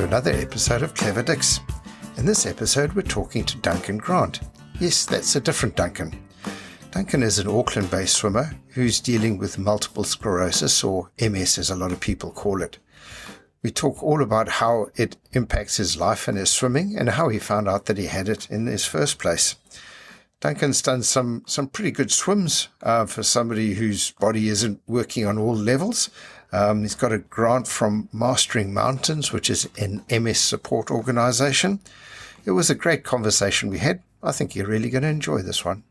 to another episode of Clever Dicks. In this episode, we're talking to Duncan Grant. Yes, that's a different Duncan. Duncan is an Auckland-based swimmer who's dealing with multiple sclerosis, or MS as a lot of people call it. We talk all about how it impacts his life and his swimming and how he found out that he had it in his first place. Duncan's done some pretty good swims for somebody whose body isn't working on all levels. He's got a grant from Mastering Mountains, which is an MS support organisation. It was a great conversation we had. I think you're really going to enjoy this one.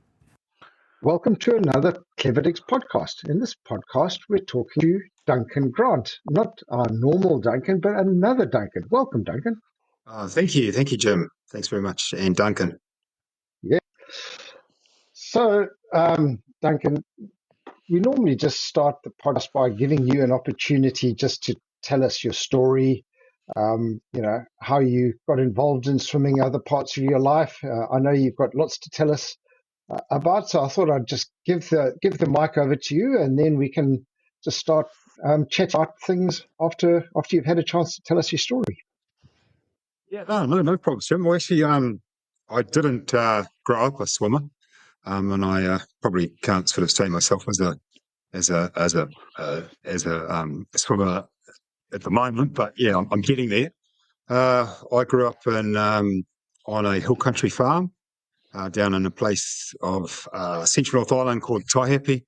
Welcome to another Clever Dicks podcast. In this podcast, we're talking to Duncan Grant. Not our normal Duncan, but another Duncan. Welcome, Duncan. Thank you, Jim. Thanks very much. And Duncan. Yeah. So, Duncan, we normally just start the podcast by giving you an opportunity just to tell us your story, how you got involved in swimming, other parts of your life. I know you've got lots to tell us about, so I thought I'd just give the mic over to you, and then we can just start chat about things after you've had a chance to tell us your story. Yeah, no problem, Jim. Well, actually, I didn't grow up a swimmer, and I probably can't sort of say myself as a swimmer at the moment. But yeah, I'm getting there. I grew up on a hill country farm down in a place of central North Island called Taihape.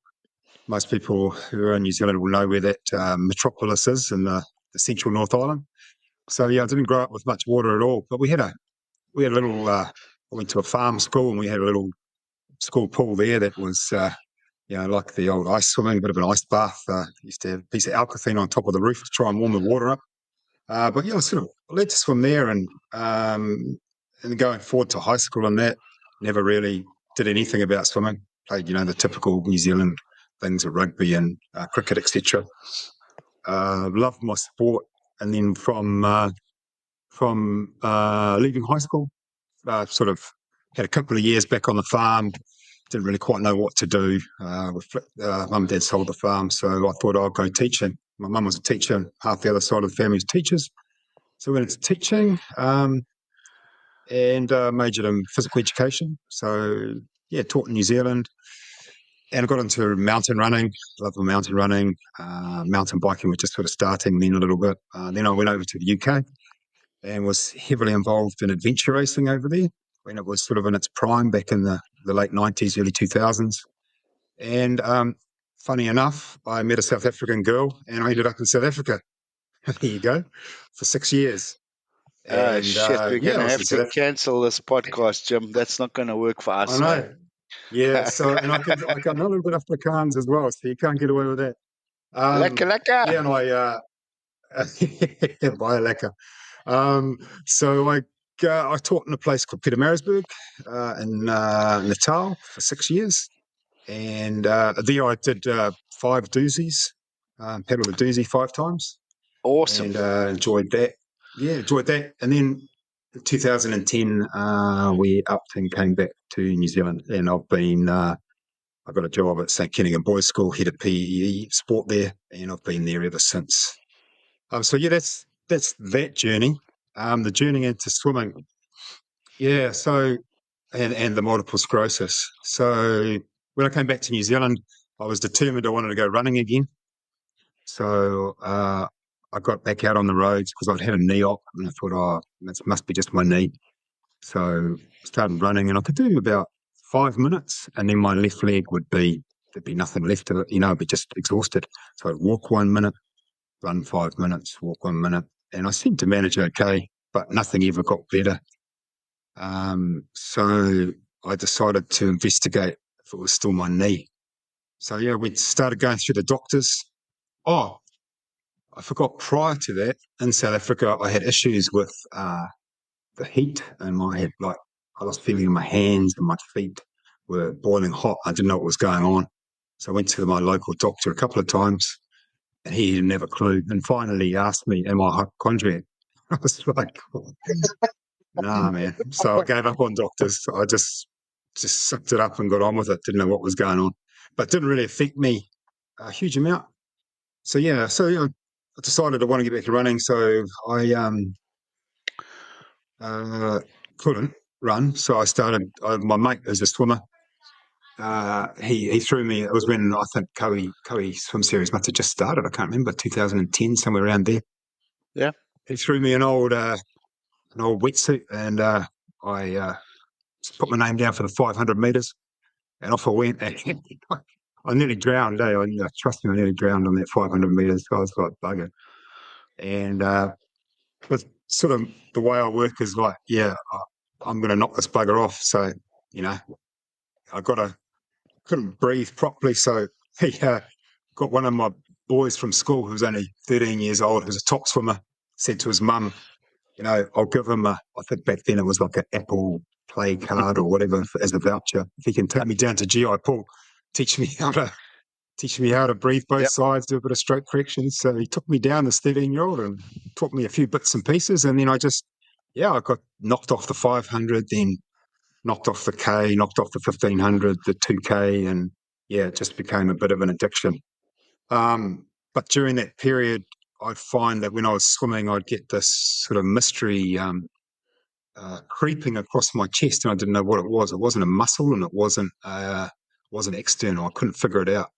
Most people who are in New Zealand will know where that metropolis is in the central North Island. So yeah, I didn't grow up with much water at all. But we had a little. I went to a farm school, and we had a little school pool there that was like the old ice swimming, a bit of an ice bath. Used to have a piece of alkathene on top of the roof to try and warm the water up. But yeah, I sort of led to swim there, and going forward to high school and that, never really did anything about swimming. Played, the typical New Zealand things of rugby and cricket, etc. Loved my sport, and then from leaving high school, sort of had a couple of years back on the farm. Didn't really quite know what to do. Mum and Dad sold the farm, so I thought I'd go teaching. My mum was a teacher, and half the other side of the family was teachers. So I went into teaching and majored in physical education. So, yeah, taught in New Zealand. And I got into mountain running, love the mountain running. Mountain biking was just sort of starting then a little bit. Then I went over to the UK and was heavily involved in adventure racing over there when it was sort of in its prime back in the late 90s, early 2000s. And funny enough, I met a South African girl and I ended up in South Africa. There you go, for 6 years. And, shit, we're going to have to cancel this podcast, Jim. That's not going to work for us. I know. Man. Yeah, so, and I can know a little bit of Afrikaans as well, so you can't get away with that. Lekker. Yeah, and I, baie lekker. So I taught in a place called Pietermaritzburg in Natal for 6 years. And there I did 5 doozies, paddled a doozy 5 times. Awesome. And enjoyed that. Yeah, enjoyed that. And then in 2010, we upped and came back to New Zealand. And I've been, I got a job at St. Kenningham Boys School, head of PE sport there. And I've been there ever since. So yeah, that's that journey. The journey into swimming. Yeah, so, and the multiple sclerosis. So when I came back to New Zealand, I was determined I wanted to go running again. So I got back out on the roads because I'd had a knee op, and I thought, that must be just my knee. So I started running, and I could do about 5 minutes, and then my left leg there'd be nothing left of it, I'd be just exhausted. So I'd walk 1 minute, run 5 minutes, walk 1 minute, and I seemed to manage okay, but nothing ever got better. So I decided to investigate if it was still my knee. So yeah, we started going through the doctors. Oh, I forgot, prior to that, in South Africa, I had issues with the heat, and I lost feeling in my hands, and my feet were boiling hot. I didn't know what was going on. So I went to my local doctor a couple of times, and he didn't have a clue. And finally he asked me, am I a hypochondriac? I was like, nah, man. So I gave up on doctors. I just sucked it up and got on with it. Didn't know what was going on. But it didn't really affect me a huge amount. So, yeah, I decided I want to get back to running. So I couldn't run, so I started. My mate is a swimmer. He threw me. It was when I think Kiwi swim series must have just started. I can't remember, 2010, somewhere around there. Yeah. He threw me an old wetsuit, and I just put my name down for the 500 meters, and off I went. And I nearly drowned. Trust me, I nearly drowned on that 500 meters. I was like bugger. And but sort of the way I work is like, I'm going to knock this bugger off. So I couldn't breathe properly. So he got one of my boys from school who was only 13 years old, who's a top swimmer, said to his mum, I'll give him I think back then it was like an Apple Play card or whatever as a voucher. If he can take me down to GI Pool, teach me how to breathe both sides, do a bit of stroke correction. So he took me down, this 13-year-old, and taught me a few bits and pieces. And then I got knocked off the 500, then knocked off the K, knocked off the 1500, the 2K, and it just became a bit of an addiction. But during that period, I'd find that when I was swimming, I'd get this sort of mystery creeping across my chest, and I didn't know what it was. It wasn't a muscle, and it wasn't external. I couldn't figure it out.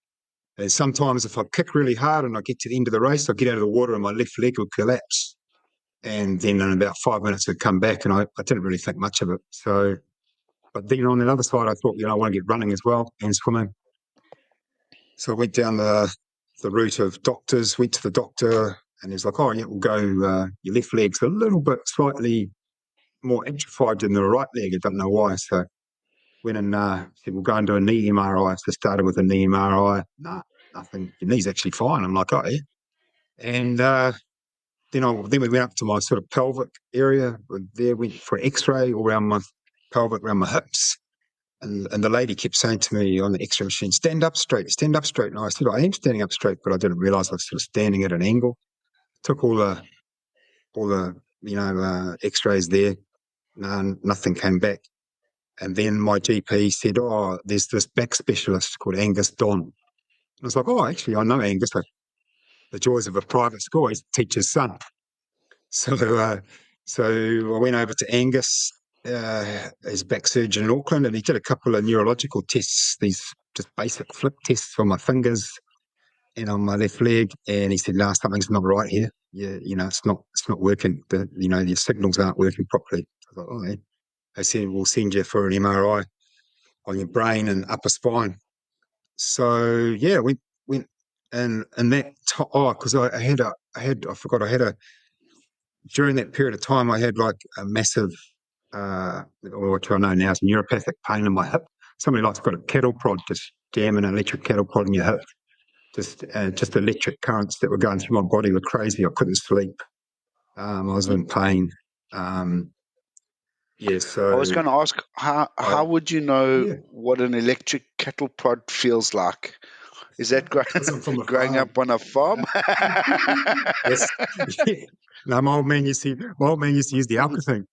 And sometimes if I kick really hard and I get to the end of the race, I get out of the water and my left leg would collapse. And then in about 5 minutes it'd come back, and I didn't really think much of it. So, but then on the other side, I thought, I want to get running as well and swimming. So I went down the route of doctors, went to the doctor, and he's like, we'll go, your left leg's a little bit slightly more atrophied than the right leg. I don't know why. So went and said, we'll go and do a knee MRI. So started with a knee MRI. Nah, nothing. Your knee's actually fine. I'm like, oh, yeah. And then we went up to my sort of pelvic area. There went for an X-ray all around my pelvic, around my hips. And the lady kept saying to me on the X-ray machine, stand up straight. And I said, I am standing up straight, but I didn't realise I was sort of standing at an angle. Took all the X-rays there. Nothing came back. And then my GP said, there's this back specialist called Angus Don. And I was like, actually, I know Angus. The joys of a private school. He's the teacher's son. So I went over to Angus, as a back surgeon in Auckland, and he did a couple of neurological tests, these just basic flip tests on my fingers and on my left leg. And he said, no, something's not right here. It's not working. Your signals aren't working properly. I thought, yeah. They said, we'll send you for an MRI on your brain and upper spine. So we went and that because during that period of time I had like a massive or what I know now is neuropathic pain in my hip. Somebody likes got a cattle prod, just jam an electric cattle prod in your hip. Just electric currents that were going through my body were crazy. I couldn't sleep. I was in pain. So I was going to ask, how would you know what an electric cattle prod feels like? Is that growing up on a farm? Yes. No, my old man used to use the Alka thing.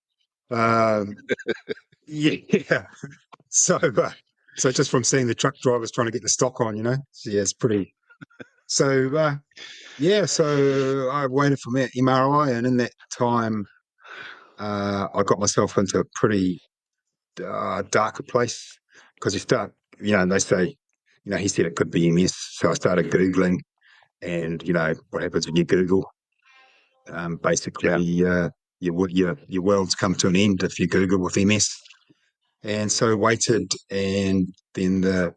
So just from seeing the truck drivers trying to get the stock on, it's pretty. So so I waited for my MRI, and in that time, I got myself into a pretty darker place because you start, they say, he said it could be MS. So I started Googling, and what happens when you Google? Basically, your world's come to an end if you Google with MS. And so waited, and then the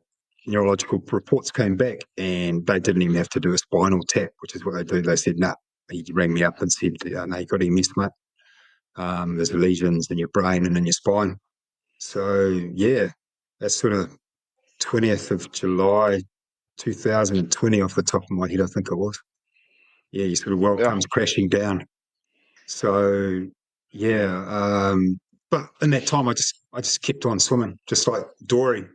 neurological reports came back, and they didn't even have to do a spinal tap, which is what they do. They said, no. He rang me up and said, no, you got MS, mate. There's lesions in your brain and in your spine. So, that's sort of 20th of July, 2020 off the top of my head, I think it was. Your sort of world comes crashing down. So, but in that time, I just kept on swimming, just like Dory.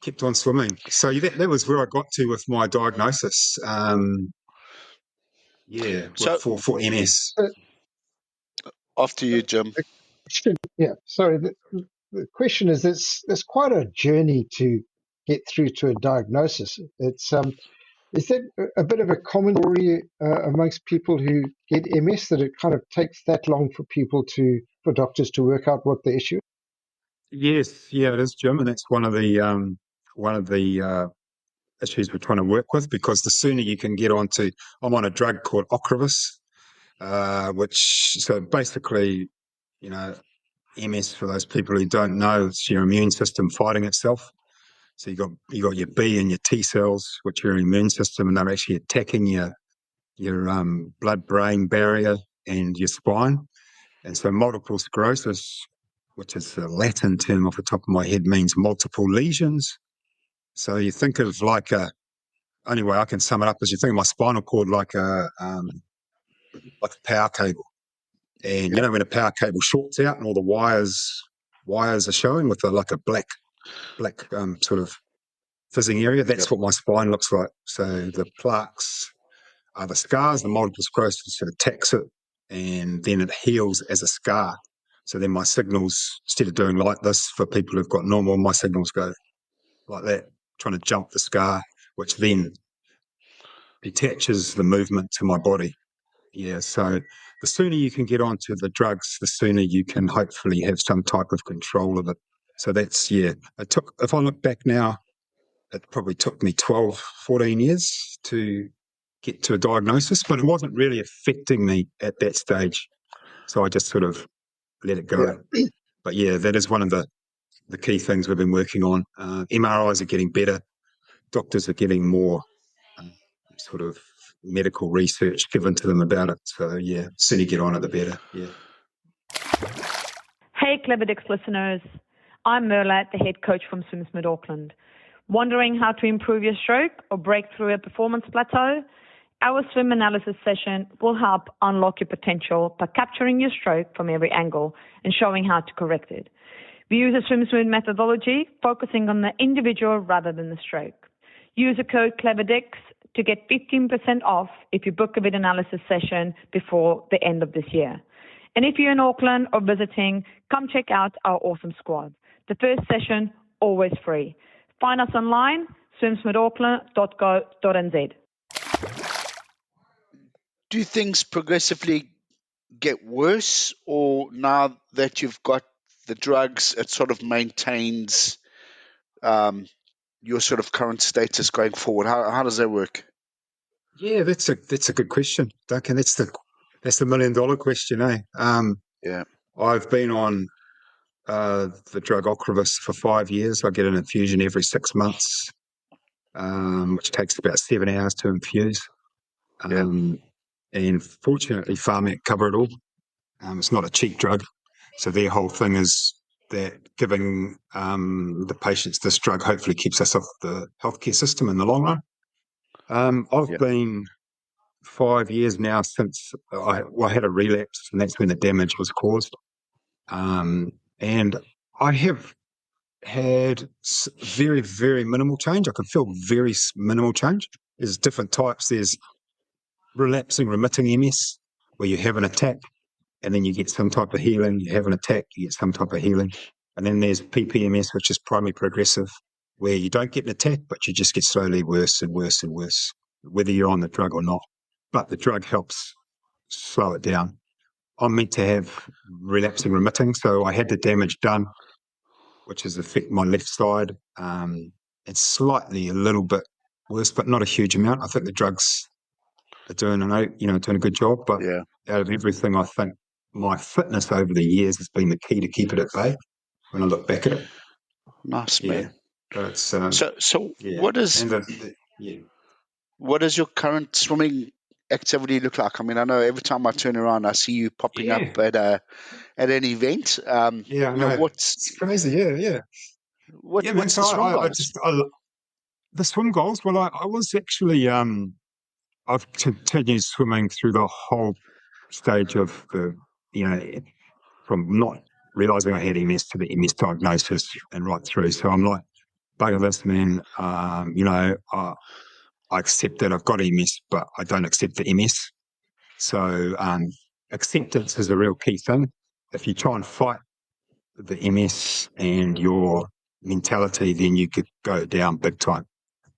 Kept on swimming. So that was where I got to with my diagnosis. For MS. After you, Jim. Sorry. The question is, it's quite a journey to get through to a diagnosis. It's Is that a bit of a common story amongst people who get MS, that it kind of takes that long for doctors to work out what the issue is? Yes, yeah, it is, Jim, and that's one of the issues we're trying to work with, because the sooner you can get onto, I'm on a drug called Ocrevus, so basically, MS, for those people who don't know, it's your immune system fighting itself. So you got your B and your T cells, which are your immune system, and they're actually attacking your blood-brain barrier and your spine. And so multiple sclerosis, which is the Latin term off the top of my head, means multiple lesions. So you think of only way I can sum it up is you think of my spinal cord like a power cable. And when a power cable shorts out and all the wires are showing with a black sort of fizzing area, that's what my spine looks like. So the plaques are the scars, the multiple sclerosis sort of attacks it, and then it heals as a scar. So then my signals, instead of doing like this for people who've got normal, my signals go like that, trying to jump the scar, which then detaches the movement to my body. Yeah, so the sooner you can get onto the drugs, the sooner you can hopefully have some type of control of it. So that's, if I look back now, it probably took me 12, 14 years to get to a diagnosis, but it wasn't really affecting me at that stage. So I just sort of let it go. Yeah. But yeah, that is one of the key things we've been working on. MRIs are getting better. Doctors are getting more sort of medical research given to them about it. So yeah, the sooner you get on it, the better. Yeah. Hey, Clever Dicks listeners. I'm Merla, the head coach from Swims Mid Auckland. Wondering how to improve your stroke or break through a performance plateau? Our swim analysis session will help unlock your potential by capturing your stroke from every angle and showing how to correct it. We use a swim swim methodology, focusing on the individual rather than the stroke. Use a code CleverDicks to get 15% off if you book a vid analysis session before the end of this year. And if you're in Auckland or visiting, come check out our awesome squad. The first session, always free. Find us online, swimsmidauckland.co.nz. Do things progressively get worse, or now that you've got the drugs, it sort of maintains your sort of current status going forward? How does that work? Yeah, that's a good question, Duncan. That's the $1 million question, eh? Yeah. I've been on the drug Ocrevus for 5 years. I get an infusion every 6 months, which takes about 7 hours to infuse. And fortunately, Pharmac cover it all. It's not a cheap drug. So their whole thing is that giving the patients this drug hopefully keeps us off the healthcare system in the long run. I've been 5 years now since I had a relapse, and that's when the damage was caused. And I have had very, very minimal change. I can feel very minimal change. There's different types. There's relapsing, remitting MS, where you have an attack and then you get some type of healing. You have an attack, you get some type of healing. And then there's PPMS, which is primary progressive, where you don't get an attack, but you just get slowly worse and worse and worse, whether you're on the drug or not. But the drug helps slow it down. I'm meant to have relapsing, remitting, so I had the damage done, which has affected my left side. It's slightly a little bit worse, but not a huge amount. I think the drugs are doing a good job. But out of everything, I think my fitness over the years has been the key to keep it at bay. When I look back at it, nice, man. But it's, what does your current swimming activity look like? I mean, I know every time I turn around, I see you popping up at an event. It's crazy. What's the swim goals? The swim goals. Well, I was actually I've continued swimming through the whole stage of from not realising I had MS to the MS diagnosis and right through. So I'm like, bugger this, man. I accept that I've got MS, but I don't accept the MS. So acceptance is a real key thing. If you try and fight the MS and your mentality, then you could go down big time.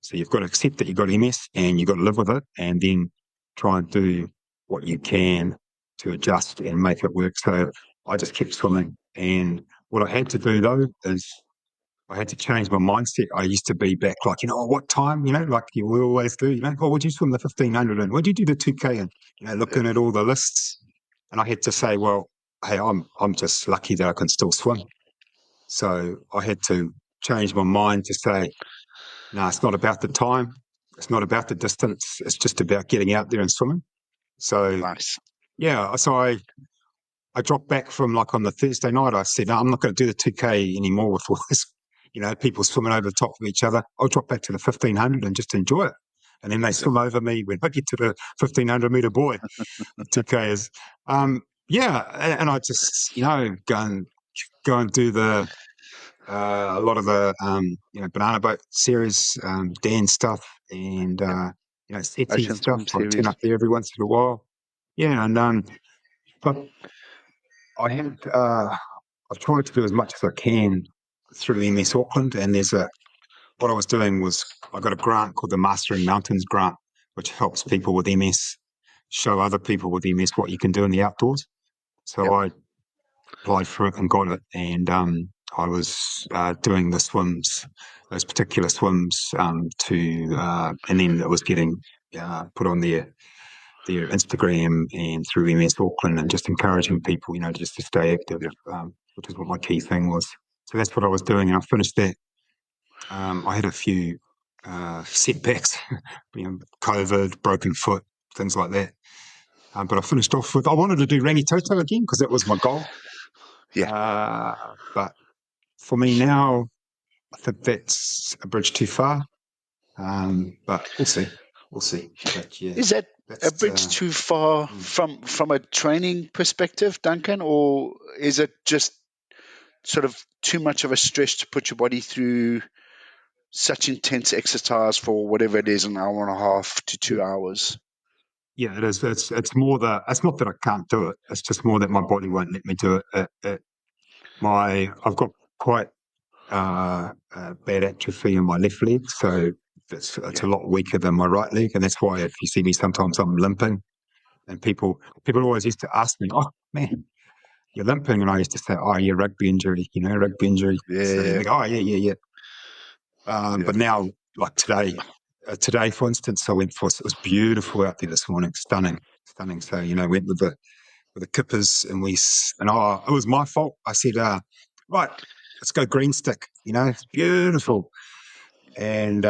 So you've got to accept that you've got MS and you've got to live with it, and then try and do what you can to adjust and make it work. So I just kept swimming. And what I had to do, though, is I had to change my mindset. I used to be back like, what time, like you will always do, would you swim the 1500 and would you do the 2K and, looking at all the lists. And I had to say, well, hey, I'm just lucky that I can still swim. So I had to change my mind to say, no, it's not about the time. It's not about the distance. It's just about getting out there and swimming. So, nice. Yeah, so I dropped back from like on the Thursday night. I said, no, I'm not going to do the 2K anymore with all this, people swimming over the top of each other. I'll drop back to the 1500 and just enjoy it. And then they swim over me when I get to the 1500 meter buoy. 2K is, and I just, go and do the, a lot of the, banana boat series, Dan stuff and, SETI stuff. I turn up there every once in a while. Yeah. And, but I had, I've tried to do as much as I can through MS Auckland, and what I was doing was I got a grant called the Mastering Mountains grant, which helps people with MS show other people with MS what you can do in the outdoors. So I applied for it and got it, and I was doing the swims, those particular swims, and then it was getting put on their Instagram and through MS Auckland, and just encouraging people, just to stay active, which is what my key thing was. So that's what I was doing, and I finished that. I had a few setbacks, COVID, broken foot, things like that. But I finished off with, I wanted to do Rangitoto again because that was my goal. Yeah. But for me now, I think that's a bridge too far. But we'll see. But, yeah, is that a bridge too far from a training perspective, Duncan, or is it just sort of too much of a stretch to put your body through such intense exercise for whatever it is, an hour and a half to 2 hours? Yeah, it is. It's more that it's not that I can't do it. It's just more that my body won't let me do it. I've got quite bad atrophy in my left leg, so it's a lot weaker than my right leg, and that's why if you see me sometimes I'm limping, and people always used to ask me, "Oh man, you're limping," and I used to say, "Oh, yeah, rugby injury, rugby injury." Yeah. So they go, "Oh, yeah." But now, like today, for instance, I went for, it was beautiful out there this morning, stunning. So, went with the kippers, and it was my fault. I said, right, let's go green stick, it's beautiful. And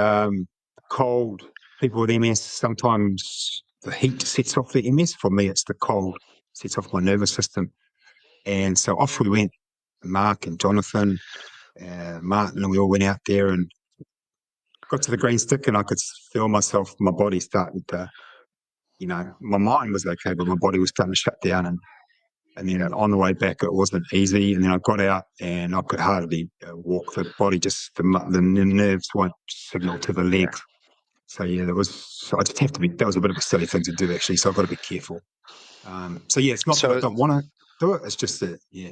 cold, people with MS, sometimes the heat sets off the MS. For me, it's the cold, sets off my nervous system. And so off we went, Mark and Jonathan, Martin, and we all went out there and got to the green stick, and I could feel myself, my body starting to, my mind was okay, but my body was starting to shut down. And then on the way back, it wasn't easy. And then I got out and I could hardly walk. The body just, the nerves won't signal to the legs. So yeah, I just have to that was a bit of a silly thing to do actually. So I've got to be careful. So yeah, it's not that I don't want to do it. It's just that, yeah.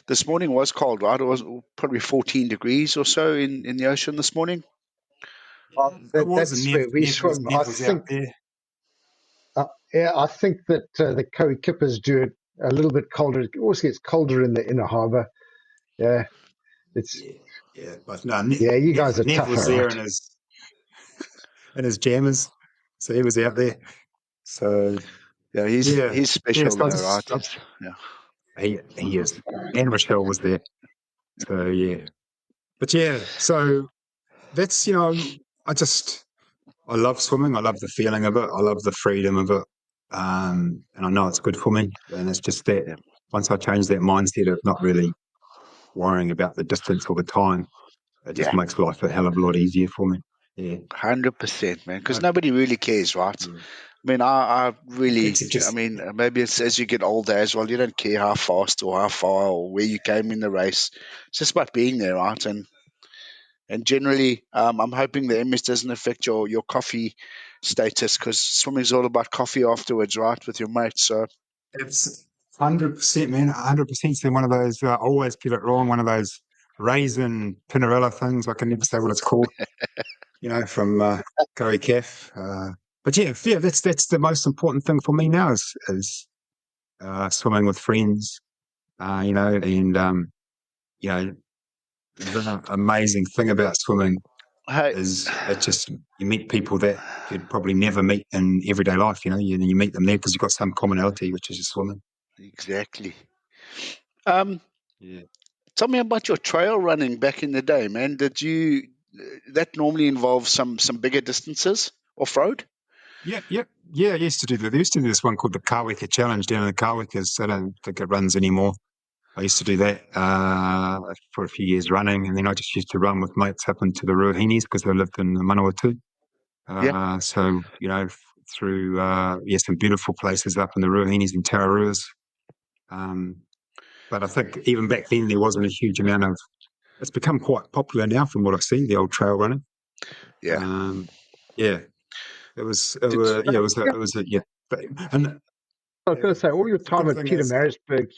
This morning was cold, right? It was probably 14 degrees or so in the ocean this morning. That's where we swim. I think. I think that the Kiwi kippers do it a little bit colder. It always gets colder in the inner harbour. Yeah, but no, you guys are Nev tougher, was there right? in his jammers, so he was out there. So yeah, he's special, though, right? He is, and Rochelle was there. So yeah, but yeah, so that's I love swimming. I love the feeling of it. I love the freedom of it, and I know it's good for me. And it's just that once I change that mindset of not really worrying about the distance or the time, it just makes life a hell of a lot easier for me. Yeah, 100%, man. Because nobody really cares, right? I mean, I really, maybe it's as you get older as well, you don't care how fast or how far or where you came in the race. It's just about being there, right? And generally, I'm hoping the MS doesn't affect your coffee status, because swimming is all about coffee afterwards, right, with your mates. So it's 100%, man, 100%. So one of those, I always get it wrong, one of those raisin Pinarella things. I can never say what it's called. From Curry Calf. But that's the most important thing for me now is swimming with friends. The amazing thing about swimming is it just you meet people that you'd probably never meet in everyday life. You meet them there because you've got some commonality, which is just swimming. Exactly. Yeah. Tell me about your trail running back in the day, man. Did you that normally involves some bigger distances off road? Yeah. I used to do that. They used to do this one called the Kawika Challenge down in the Kawikas. I don't think it runs anymore. I used to do that for a few years running, and then I just used to run with mates up into the Ruahinis because I lived in Manawatu. So, through some beautiful places up in the Ruahinis and Tararuas. But I think even back then there wasn't a huge amount of. It's become quite popular now, from what I see, the old trail running. Yeah. It was. And I was going to say, all your time at Peter Marisburg,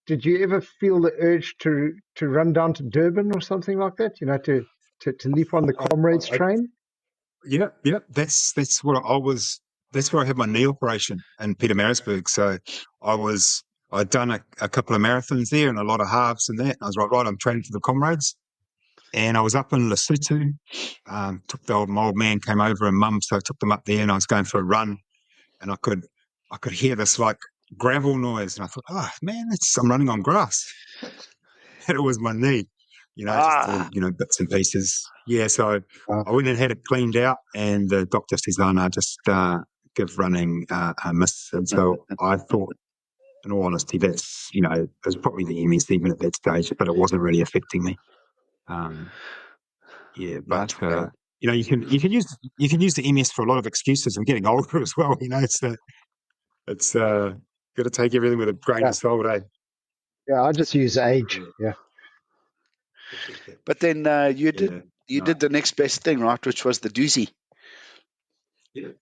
did you ever feel the urge to run down to Durban or something like that? To leap on the comrades train? Yeah. That's what I was. That's where I had my knee operation in Peter Marisburg. So I'd done a couple of marathons there and a lot of halves and that. And I was right, I'm training for the comrades. And I was up in Lesotho. My old man came over and mum, so I took them up there and I was going for a run. And I could hear this like gravel noise. And I thought, oh man, I'm running on grass. And it was my knee, just little, bits and pieces. Yeah, so I went and had it cleaned out, and the doctor says, "Oh no, just give running a miss." And so I thought, in all honesty, that's it was probably the MS even at that stage, but it wasn't really affecting me. But you can use the MS for a lot of excuses. I'm getting older as well. It's got to take everything with a grain of salt, eh? Yeah, I just use age. Yeah. But then you did the next best thing, right? Which was the doozy. Yeah,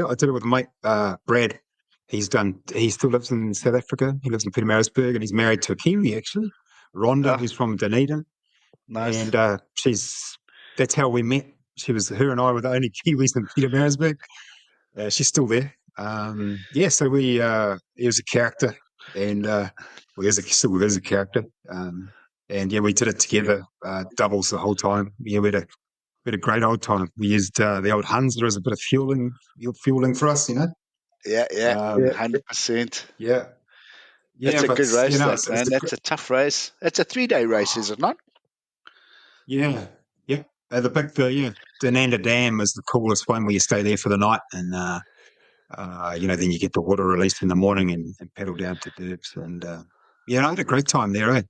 I did it with my mate, Brad. He still lives in South Africa. He lives in Peter Marisburg, and he's married to a Kiwi, actually, Rhonda, who's from Dunedin. Nice. And that's how we met. Her and I were the only Kiwis in Peter Marisburg. She's still there. So he was a character, and still is a character. We did it together, doubles the whole time. Yeah, we had a great old time. We used the old Hunzler as a bit of fueling for us, Yeah, 100%. Yeah. That's a good race, man. That's a tough race. It's a 3-day race, is it not? Yeah. The Denanda Dam is the coolest one, where you stay there for the night, and then you get the water release in the morning and paddle down to Derbs. And I had a great time there. I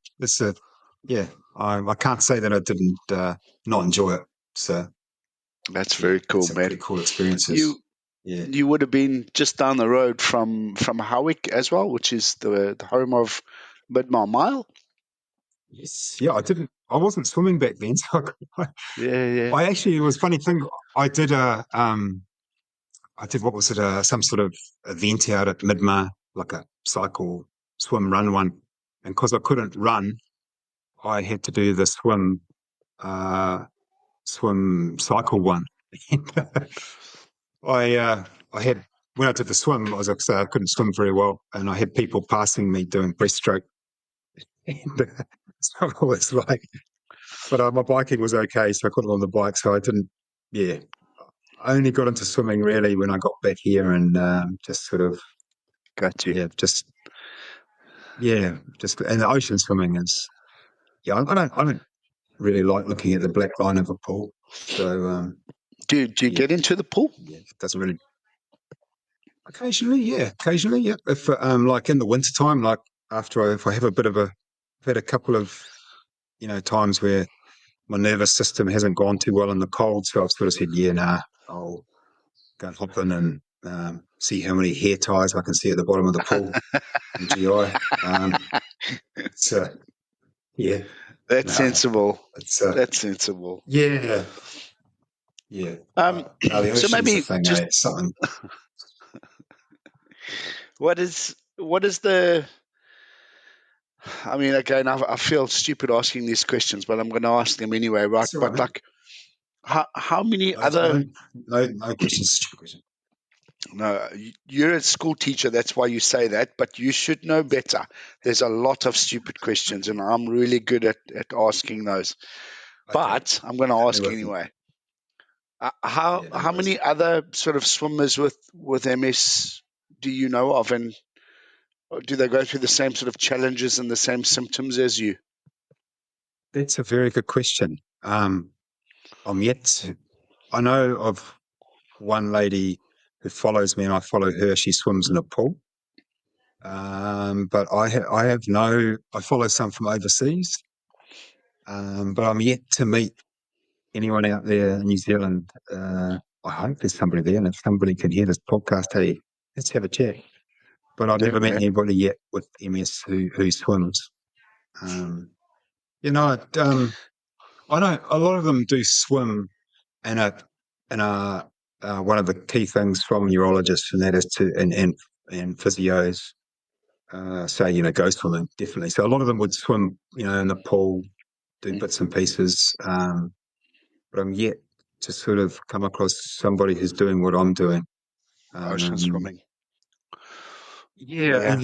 can't say that I didn't not enjoy it. So that's very cool, man. Pretty cool experiences. You would have been just down the road from Howick as well, which is the home of Mid-Mile Mile. Yes. Yeah, I wasn't swimming back then, so I actually, it was a funny thing. I did what was it? Some sort of event out at Midmar, like a cycle, swim, run one. And because I couldn't run, I had to do the swim, cycle one. I had, when I did the swim, I couldn't swim very well, and I had people passing me doing breaststroke. And so I was like, but my biking was okay, so I got on the bike. So I didn't. Yeah, I only got into swimming really when I got back here, and just sort of got you. and the ocean swimming is. Yeah, I don't really like looking at the black line of a pool. So, do you get into the pool? Yeah, it doesn't really. Occasionally, yeah. If like in the wintertime, like if I have I've had a couple of times where my nervous system hasn't gone too well in the cold, so I've sort of said, I'll go and hop in and see how many hair ties I can see at the bottom of the pool in GI. That's sensible. That's sensible. Yeah. The so maybe thing, just something. What is the I mean, again, I feel stupid asking these questions, but I'm going to ask them anyway, right? That's all right, But like, how many no, other? no questions. Stupid question. No, you're a school teacher. That's why you say that. But you should know better. There's a lot of stupid questions, and I'm really good at asking those. Okay. But I'm going to ask anyway. How many other sort of swimmers with MS do you know of, and do they go through the same sort of challenges and the same symptoms as you? That's a very good question. I know of one lady who follows me, and I follow her. She swims in a pool. But I follow some from overseas. But I'm yet to meet anyone out there in New Zealand. I hope there's somebody there, and if somebody can hear this podcast, hey, let's have a chat. But I've never met anybody yet with MS who swims. I know a lot of them do swim, and one of the key things from neurologists, and that is and physios say, go swimming, definitely. So a lot of them would swim, in the pool, do bits and pieces. But I'm yet to sort of come across somebody who's doing what I'm doing. Ocean swimming. Yeah.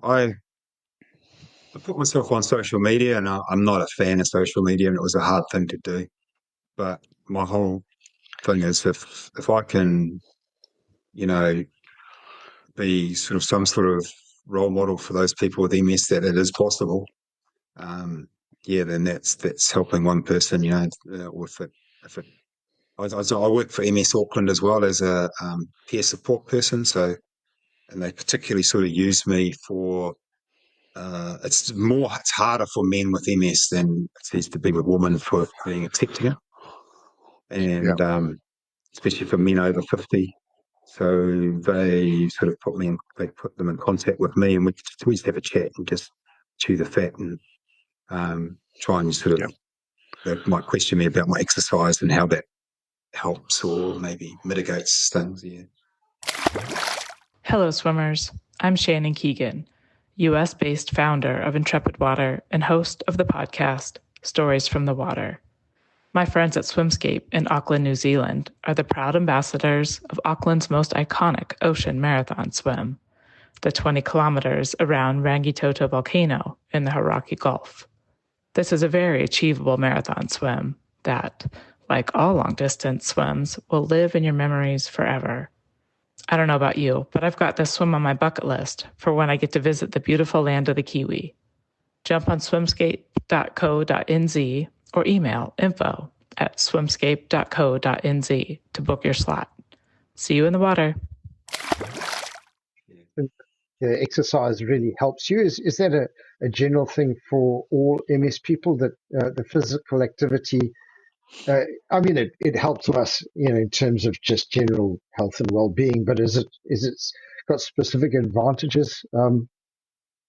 I put myself on social media, and I'm not a fan of social media, and it was a hard thing to do. But my whole thing is if I can, be sort of some sort of role model for those people with MS, that it is possible, then that's helping one person, with it. I work for MS Auckland as well as a peer support person, and they particularly sort of use me for. It's harder for men with MS than it is to be with women for being accepting it, and especially for men over 50. So they sort of put them in contact with me, and we just have a chat and just chew the fat and try and sort of. They might question me about my exercise and how that helps or maybe mitigates things. Yeah. Hello, swimmers. I'm Shannon Keegan, U.S.-based founder of Intrepid Water and host of the podcast Stories from the Water. My friends at Swimscape in Auckland, New Zealand, are the proud ambassadors of Auckland's most iconic ocean marathon swim, the 20 kilometers around Rangitoto Volcano in the Hauraki Gulf. This is a very achievable marathon swim that, like all long-distance swims, will live in your memories forever. I don't know about you, but I've got this swim on my bucket list for when I get to visit the beautiful land of the Kiwi. Jump on swimscape.co.nz or email info@swimscape.co.nz to book your slot. See you in the water. The exercise really helps you. Is that a general thing for all MS people, that the physical activity? It helps us, in terms of just general health and well-being. But is it got specific advantages?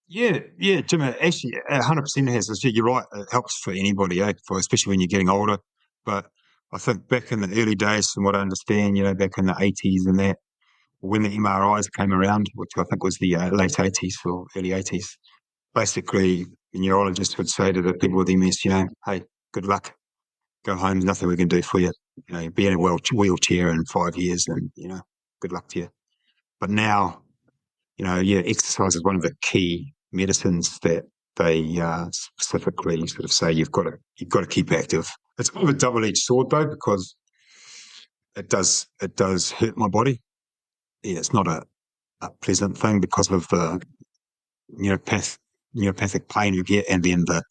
Yeah, Jim. Actually, 100% has. You're right. It helps for anybody, especially when you're getting older. But I think back in the early days, from what I understand, back in the 80s and that, when the MRIs came around, which I think was the late 80s or early 80s, basically the neurologist would say to the people with MS, hey, good luck. Go home. There's nothing we can do for you. Be in a wheelchair in 5 years, and good luck to you. But now, exercise is one of the key medicines that they specifically sort of say you've got to keep active. It's kind of a double-edged sword though, because it does hurt my body. Yeah, it's not a pleasant thing because of the neuropathic pain you get, and then the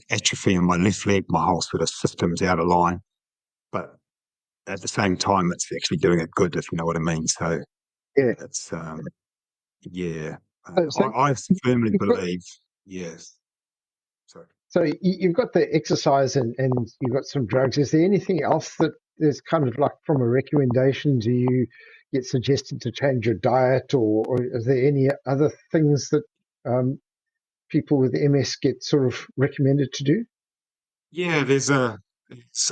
atrophy in my left leg. My whole sort of system's out of line. But at the same time, it's actually doing it good, if you know what I mean. So it's I firmly believe, yes. Sorry. So you've got the exercise and you've got some drugs. Is there anything else that is kind of like from a recommendation? Do you get suggested to change your diet, or is there any other things that people with MS get sort of recommended to do? Yeah,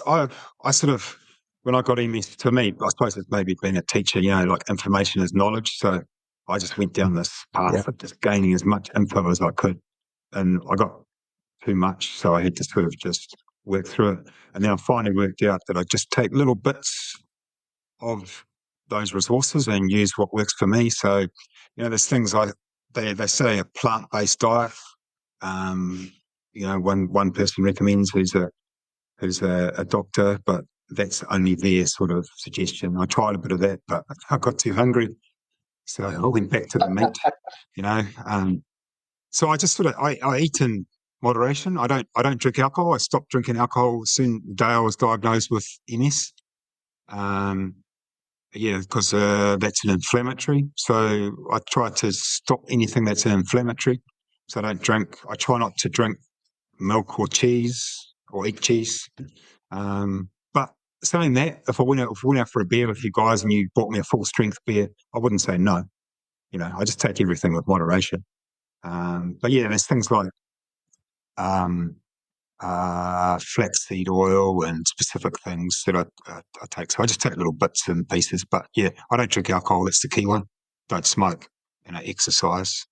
I sort of, when I got MS, to me, I suppose it's maybe being a teacher, like information is knowledge. So I just went down this path of just gaining as much info as I could. And I got too much, so I had to sort of just work through it. And then I finally worked out that I just take little bits of those resources and use what works for me. So, there's things they say a plant-based diet. One person recommends who's a doctor, but that's only their sort of suggestion. I tried a bit of that, but I got too hungry, so I went back to the meat. So I just I eat in moderation. I don't drink alcohol. I stopped drinking alcohol soon the day I was diagnosed with MS. Because that's an inflammatory. So I try to stop anything that's inflammatory. So I don't drink. I try not to drink milk or cheese or eat cheese. But saying that, if I went out for a beer with you guys and you bought me a full strength beer, I wouldn't say no. I just take everything with moderation. But there's things like flaxseed oil and specific things that I take. So I just take little bits and pieces. But I don't drink alcohol. That's the key one. Don't smoke. Exercise.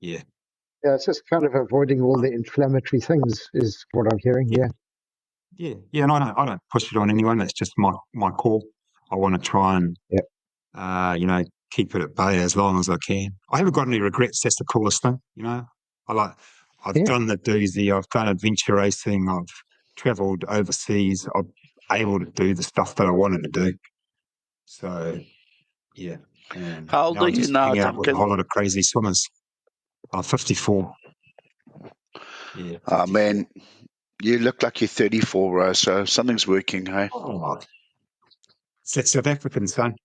Yeah, it's just kind of avoiding all the inflammatory things is what I'm hearing. Yeah, and I don't push it on anyone. That's just my call. I want to try and keep it at bay as long as I can. I haven't got any regrets. That's the coolest thing. I've done the doozy. I've done adventure racing. I've travelled overseas. I'm able to do the stuff that I wanted to do. So, And how old are you now, hang out with a whole lot of crazy swimmers. I'm 54. Yeah. 54. Man, you look like you're 34, bro. So something's working, hey? Oh, it's that South African, son.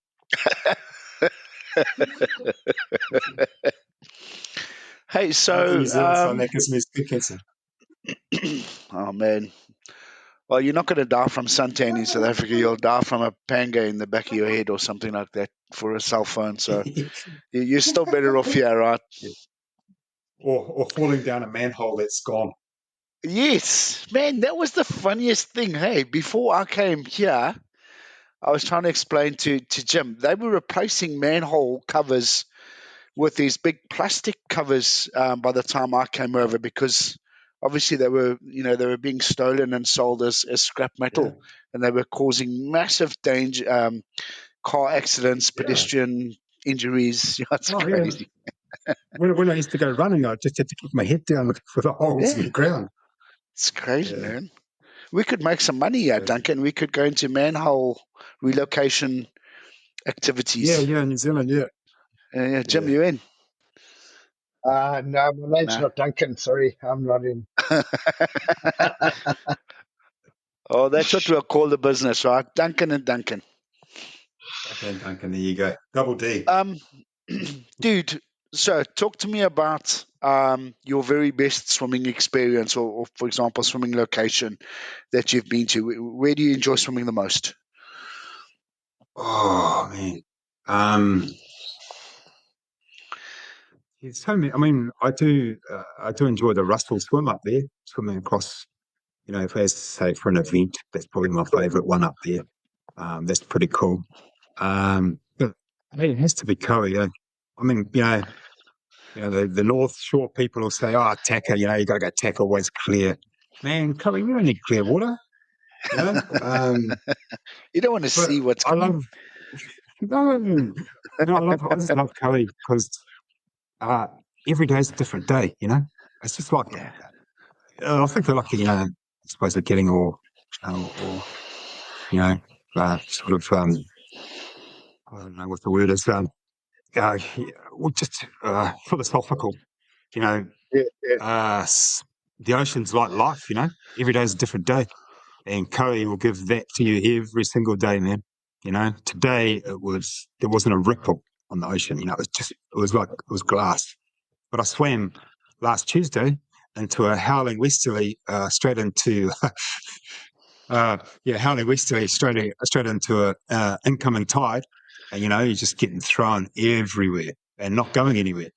Hey, so New Zealand son, that gives me good cancer. Oh man, well, you're not going to die from suntan in South Africa. You'll die from a panga in the back of your head or something like that for a cell phone. So you're still better off here, right? Or falling down a manhole that's gone. Yes, man, that was the funniest thing. Hey, before I came here, I was trying to explain to Jim. They were replacing manhole covers with these big plastic covers by the time I came over, because obviously they were being stolen and sold as scrap metal, and they were causing massive danger, car accidents, pedestrian injuries. It's crazy. When I used to go running, I just had to keep my head down looking for the holes in the ground. It's crazy, man. We could make some money here, Duncan. We could go into manhole relocation activities. Yeah, New Zealand, Jim, you in? No, my name's not Duncan. Sorry, I'm not in. Oh, that's what we'll call the business, right? Duncan and Duncan. Okay, Duncan, there you go. Double D. Dude, so talk to me about your very best swimming experience, or for example, swimming location that you've been to. Where do you enjoy swimming the most? Oh man, so many. I mean, I do enjoy the Russell swim up there, swimming across. If I was to say for an event, that's probably my favourite one up there. That's pretty cool. But it has to be Kiwi. I mean, the North Shore people will say, "Oh, Taka, you got to go Taka, always clear." Man, Kiwi, we don't need clear water. You don't want to see what's coming. I just love Kiwi because every day is a different day. It's just like I think they're lucky. I suppose they're getting sort of I don't know what the word is. Just philosophical. The ocean's like life. Every day is a different day. And Kiwi will give that to you every single day, man. Today there wasn't a ripple on the ocean. It was glass. But I swam last Tuesday into a howling westerly, straight into howling westerly, straight into a incoming tide, and you're just getting thrown everywhere and not going anywhere.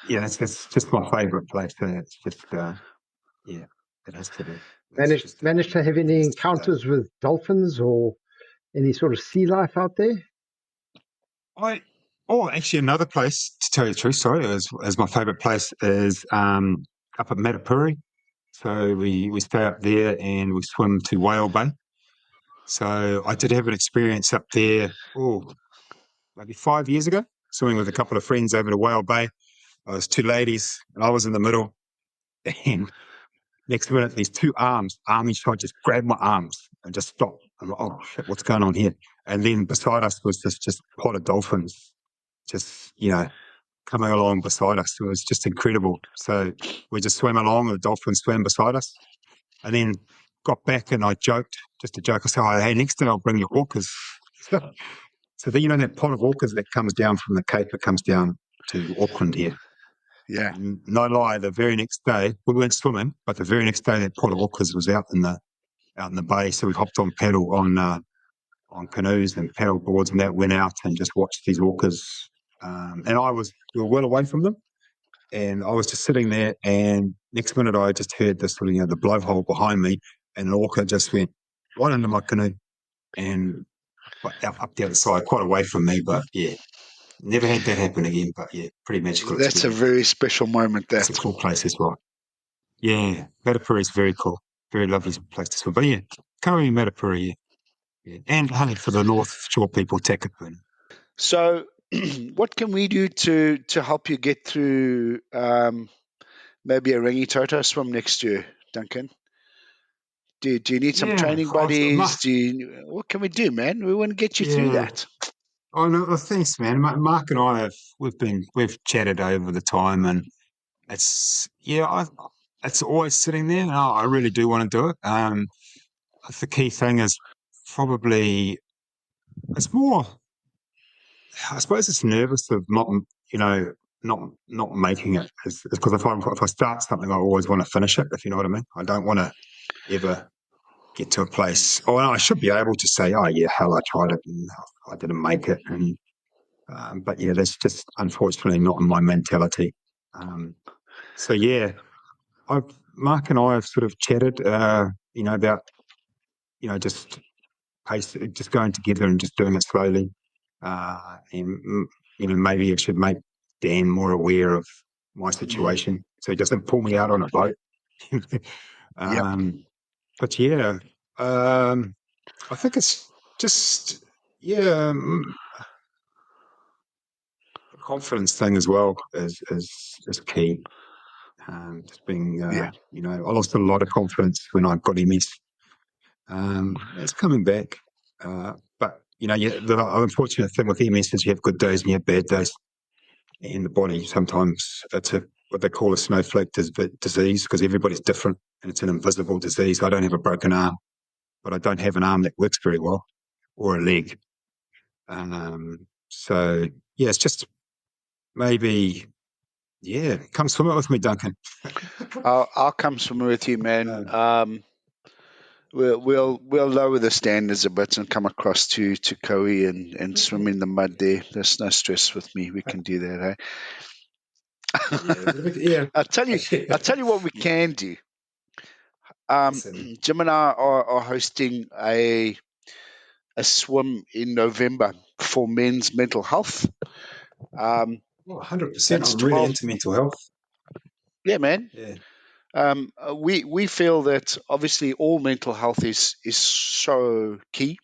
That's just my favourite place. It's just it has to be. Managed to have any encounters with dolphins or any sort of sea life out there? Actually, another place, to tell you the truth, sorry, is my favourite place is up at Matapuri. So we stay up there and we swim to Whale Bay. So I did have an experience up there, maybe 5 years ago, swimming with a couple of friends over to Whale Bay. I was two ladies and I was in the middle. And next minute, these two army shot just grabbed my arms and just stopped. I'm like, oh shit, what's going on here? And then beside us was this just pot of dolphins, just, coming along beside us. It was just incredible. So we just swam along and the dolphins swam beside us. And then got back and I joked, just a joke. I said, hey, next time I'll bring you orcas. So then, that pot of orcas that comes down from the Cape, it comes down to Auckland here. Yeah. No lie, the very next day, we weren't swimming, but the very next day that pot of orcas was out in the bay. So we hopped on canoes and paddle boards and that, went out and just watched these orcas. And we were well away from them. And I was just sitting there, and next minute I just heard this little, the blowhole behind me, and an orca just went right under my canoe and up the other side, quite away from me. But yeah, never had that happen again. But yeah, pretty magical. That's experience. A very special moment. That's a cool place as well. Yeah, Matapuri is very cool, very lovely place to swim. But yeah, currently Matapuri, yeah, and honey for the North Shore people, Takapuna. So, what can we do to help you get through maybe a Rangitoto swim next year, Duncan? Do you need some training buddies? What can we do, man? We want to get you through that. Oh no, well, thanks, man. Mark and I we've chatted over the time, and it's always sitting there. And I really do want to do it. The key thing is probably it's more. I suppose it's nervous of not making it, because if I start something, I always want to finish it. If you know what I mean, I don't want to ever get to a place. Oh, I should be able to say, oh yeah, hell, I tried it and I didn't make it. And but yeah, that's just unfortunately not in my mentality. So yeah, Mark and I have sort of chatted, about just going together and just doing it slowly. And maybe I should make Dan more aware of my situation so he doesn't pull me out on a boat. But yeah, I think it's just the confidence thing as well is key. Just being, I lost a lot of confidence when I got MS. It's coming back, but the unfortunate thing with MS is you have good days and you have bad days. In the body, sometimes it's what they call a snowflake disease, because everybody's different and it's an invisible disease. I don't have a broken arm, but I don't have an arm that works very well, or a leg. So yeah, it's just maybe, come swim with me, Duncan. I'll come swimming with you, man. We'll lower the standards a bit and come across to Kiwi and swim in the mud there. There's no stress with me. We can do that, Yeah. I'll tell you what we can do. Jim and I are hosting a swim in November for men's mental health. 100%. I'm really into mental health. Yeah, man. Yeah. We feel that obviously all mental health is so key,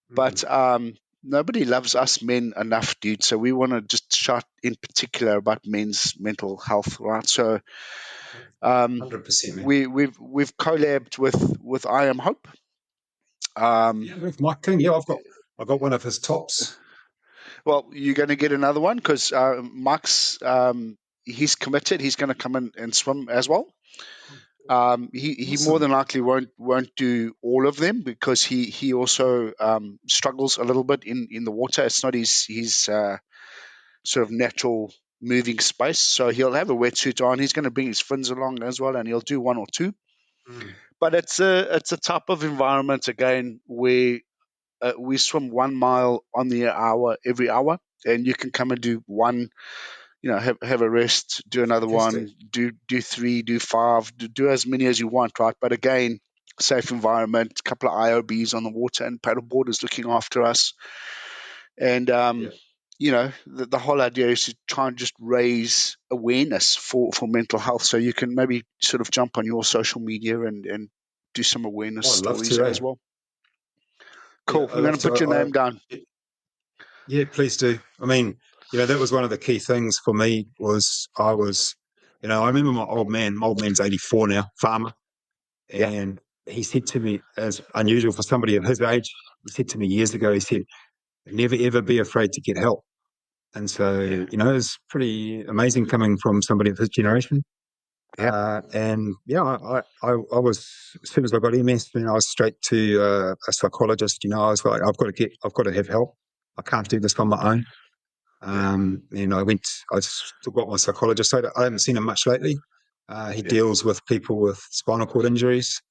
but nobody loves us men enough, dude. So we want to just chat in particular about men's mental health, right? So 100%, man. we've collabed with I Am Hope. With Mike King, I've got one of his tops. Well, you're going to get another one because Mike's he's committed. He's going to come in and swim as well. He Awesome. more than likely won't do all of them because he also struggles a little bit in the water. It's not his sort of natural moving space. So he'll have a wetsuit on. He's going to bring his fins along as well, and he'll do one or two. But it's a type of environment again where we swim 1 mile on the hour every hour, and you can come and do one. Have a rest, do another one, do 3, do 5, do as many as you want, right? But again, safe environment, a couple of IOBs on the water, and paddleboarders looking after us. And the whole idea is to try and just raise awareness for mental health. So you can maybe sort of jump on your social media and do some awareness stories as well. Cool. We're going to put your name down. Yeah, please do. I mean, that was one of the key things for me was I remember my old man's 84 now, farmer. And he said to me, as unusual for somebody of his age, he said to me years ago, he said, never, ever be afraid to get help. And so, it's pretty amazing coming from somebody of his generation. I was, as soon as I got MS, I was straight to a psychologist. I was like, I've got to have help. I can't do this on my own. And I still got my psychologist. I haven't seen him much lately. He deals with people with spinal cord injuries.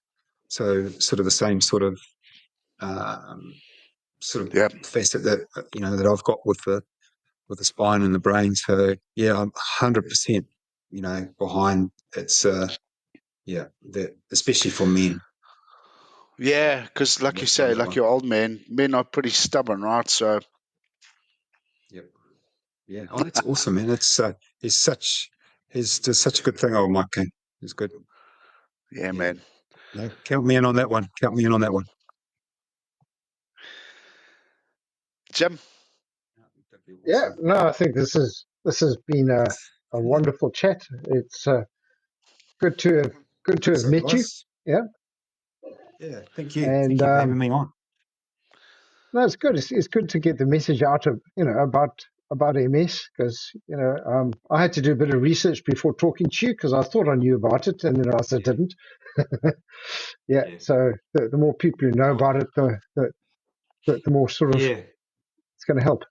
So sort of the same sort of facet that, that I've got with the spine and the brain. So I'm 100%, behind it's, that especially for men. Yeah, because like you say, like your old men are pretty stubborn, right? So. Yep. Yeah. Oh, that's awesome, man. It's he's does such a good thing, old Mike King. He's good. Yeah, man. No, count me in on that one. Jim. Yeah, no, I think this has been a wonderful chat. It's good to have met you. Yeah. Yeah, thank you. Thank you for having me on. No, it's good. It's good to get the message out of about MS, because I had to do a bit of research before talking to you, because I thought I knew about it and then I also didn't. Yeah. So the more people who know about it, the more sort of it's going to help.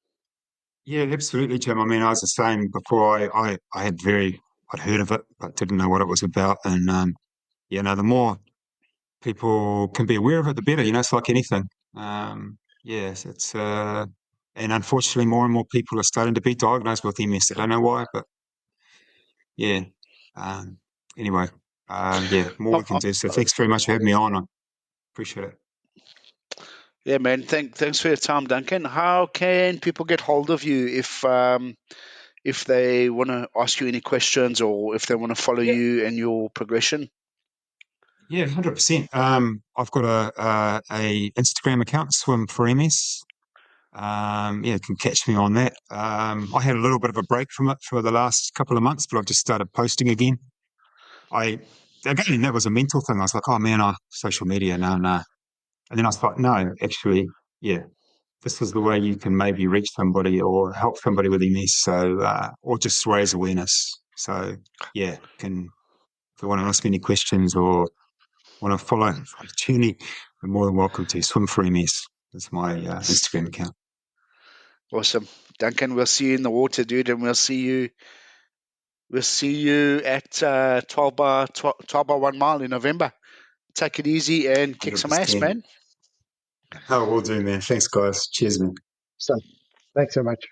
Yeah, absolutely, Jim. I mean, I was the same before. I'd heard of it, but didn't know what it was about. And the more people can be aware of it, the better. It's like anything. Yes, it's and unfortunately, more and more people are starting to be diagnosed with MS. I don't know why, but yeah. Anyway, more we can do. So thanks very much for having me on. I appreciate it. Yeah, man. Thanks for your time, Duncan. How can people get hold of you if they want to ask you any questions or if they want to follow you and your progression? Yeah, 100%. I've got a Instagram account, Swim for MS. You can catch me on that. I had a little bit of a break from it for the last couple of months, but I've just started posting again. Again, that was a mental thing. I was like, oh man, social media, no. And then I thought, no, actually, this is the way you can maybe reach somebody or help somebody with MS. So, or just raise awareness. So, if you want to ask me any questions or want to follow the journey, you're more than welcome to. Swim for MS. That's my Instagram account. Awesome. Duncan, we'll see you in the water, dude, and we'll see you at 12 by 1 mile in November. Take it easy and kick 100%. Some ass, man. Oh, we'll do, man. Thanks, guys. Cheers, man. So, thanks so much.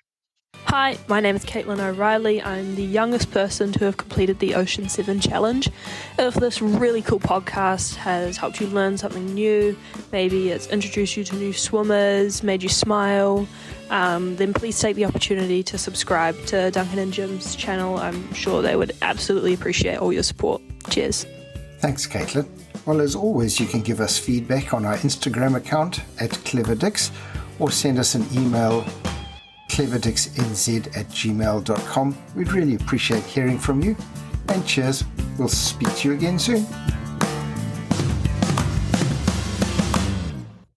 Hi, my name is Caitlin O'Reilly. I'm the youngest person to have completed the Ocean 7 Challenge. If this really cool podcast has helped you learn something new, maybe it's introduced you to new swimmers, made you smile, then please take the opportunity to subscribe to Duncan and Jim's channel. I'm sure they would absolutely appreciate all your support. Cheers. Thanks, Caitlin. Well, as always, you can give us feedback on our Instagram account @cleverdix or send us an email cleverdixnz@gmail.com. We'd really appreciate hearing from you. And cheers. We'll speak to you again soon.